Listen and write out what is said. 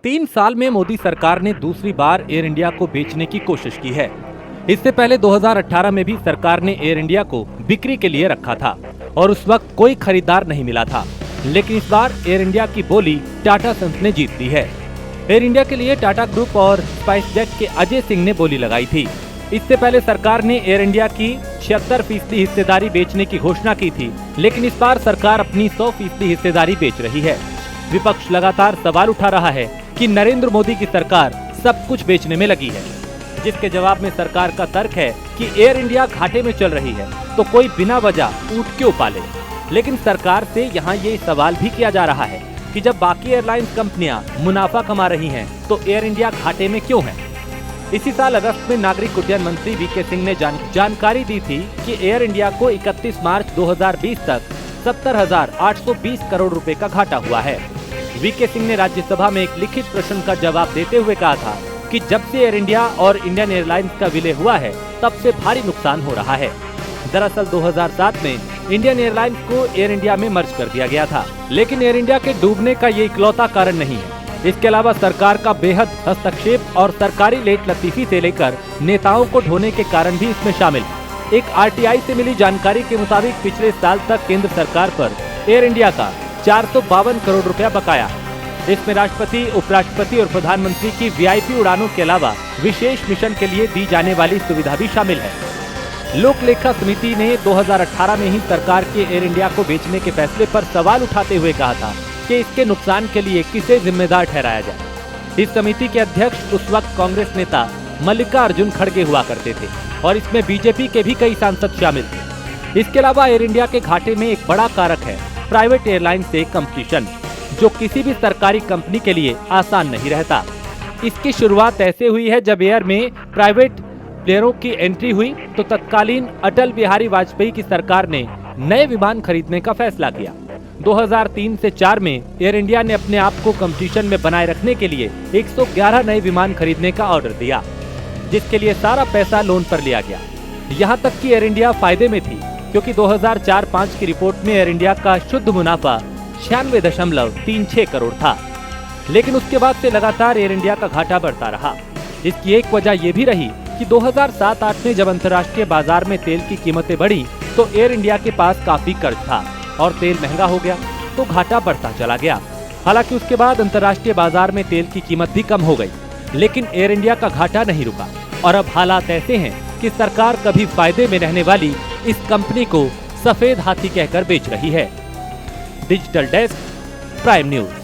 3 साल में मोदी सरकार ने दूसरी बार एयर इंडिया को बेचने की कोशिश की है। इससे पहले 2018 में भी सरकार ने एयर इंडिया को बिक्री के लिए रखा था और उस वक्त कोई खरीदार नहीं मिला था। लेकिन इस बार एयर इंडिया की बोली टाटा सन्स ने जीत ली है। एयर इंडिया के लिए टाटा ग्रुप और स्पाइसजेट के अजय सिंह ने बोली लगाई थी। इससे पहले सरकार ने एयर इंडिया की 76% हिस्सेदारी बेचने की घोषणा की थी, लेकिन इस बार सरकार अपनी 100% हिस्सेदारी बेच रही है। विपक्ष लगातार सवाल उठा रहा है कि नरेंद्र मोदी की सरकार सब कुछ बेचने में लगी है, जिसके जवाब में सरकार का तर्क है कि एयर इंडिया घाटे में चल रही है तो कोई बिना वजह ऊँट क्यों पाले। लेकिन सरकार से यहाँ ये सवाल भी किया जा रहा है कि जब बाकी एयरलाइंस कंपनियां मुनाफा कमा रही हैं, तो एयर इंडिया घाटे में क्यों है। इसी साल अगस्त में नागरिक उड्डयन मंत्री वीके सिंह ने जानकारी दी थी कि एयर इंडिया को 31 मार्च 2020 तक 70,820 करोड़ रुपए का घाटा हुआ है। वीके सिंह ने राज्यसभा में एक लिखित प्रश्न का जवाब देते हुए कहा था कि जब से एयर इंडिया और इंडियन एयरलाइंस का विलय हुआ है, तब से भारी नुकसान हो रहा है। दरअसल 2007 में इंडियन एयरलाइंस को एयर इंडिया में मर्ज कर दिया गया था, लेकिन एयर इंडिया के डूबने का ये इकलौता कारण नहीं है। इसके अलावा सरकार का बेहद हस्तक्षेप और सरकारी लेट लतीफी से लेकर नेताओं को ढोने के कारण भी इसमें शामिल है। एक आरटीआई से मिली जानकारी के मुताबिक पिछले साल तक केंद्र सरकार पर एयर इंडिया का 452 करोड़ रुपया बकाया है। इसमें राष्ट्रपति, उपराष्ट्रपति और प्रधानमंत्री की वीआईपी उड़ानों के अलावा विशेष मिशन के लिए दी जाने वाली सुविधा भी शामिल है। लोक लेखा समिति ने 2018 में ही सरकार के एयर इंडिया को बेचने के फैसले पर सवाल उठाते हुए कहा था कि इसके नुकसान के लिए किसे जिम्मेदार ठहराया जाए। इस समिति के अध्यक्ष उस वक्त कांग्रेस नेता मल्लिकार्जुन खड़गे हुआ करते थे और इसमें बीजेपी के भी कई सांसद शामिल थे। इसके अलावा एयर इंडिया के घाटे में एक बड़ा कारक है प्राइवेट एयरलाइन से कंपटीशन, जो किसी भी सरकारी कंपनी के लिए आसान नहीं रहता। इसकी शुरुआत ऐसे हुई है जब एयर में प्राइवेट प्लेयरों की एंट्री हुई तो तत्कालीन अटल बिहारी वाजपेयी की सरकार ने नए विमान खरीदने का फैसला किया। 2003 से 4 में एयर इंडिया ने अपने आप को कंपटीशन में बनाए रखने के लिए 111 नए विमान खरीदने का ऑर्डर दिया, जिसके लिए सारा पैसा लोन पर लिया गया। यहाँ तक कि एयर इंडिया फायदे में थी, क्योंकि 2004-05 की रिपोर्ट में एयर इंडिया का शुद्ध मुनाफा 96.36 करोड़ था। लेकिन उसके बाद से लगातार एयर इंडिया का घाटा बढ़ता रहा। इसकी एक वजह यह भी रही कि 2007-08 में जब अंतर्राष्ट्रीय बाजार में तेल की कीमतें बढ़ी तो एयर इंडिया के पास काफी कर्ज था और तेल महंगा हो गया तो घाटा बढ़ता चला गया। हालांकि उसके बाद अंतर्राष्ट्रीय बाजार में तेल की कीमत भी कम हो गई, लेकिन एयर इंडिया का घाटा नहीं रुका और अब हालात ऐसे हैं कि सरकार कभी फायदे में रहने वाली इस कंपनी को सफेद हाथी कहकर बेच रही है। Digital desk, prime news.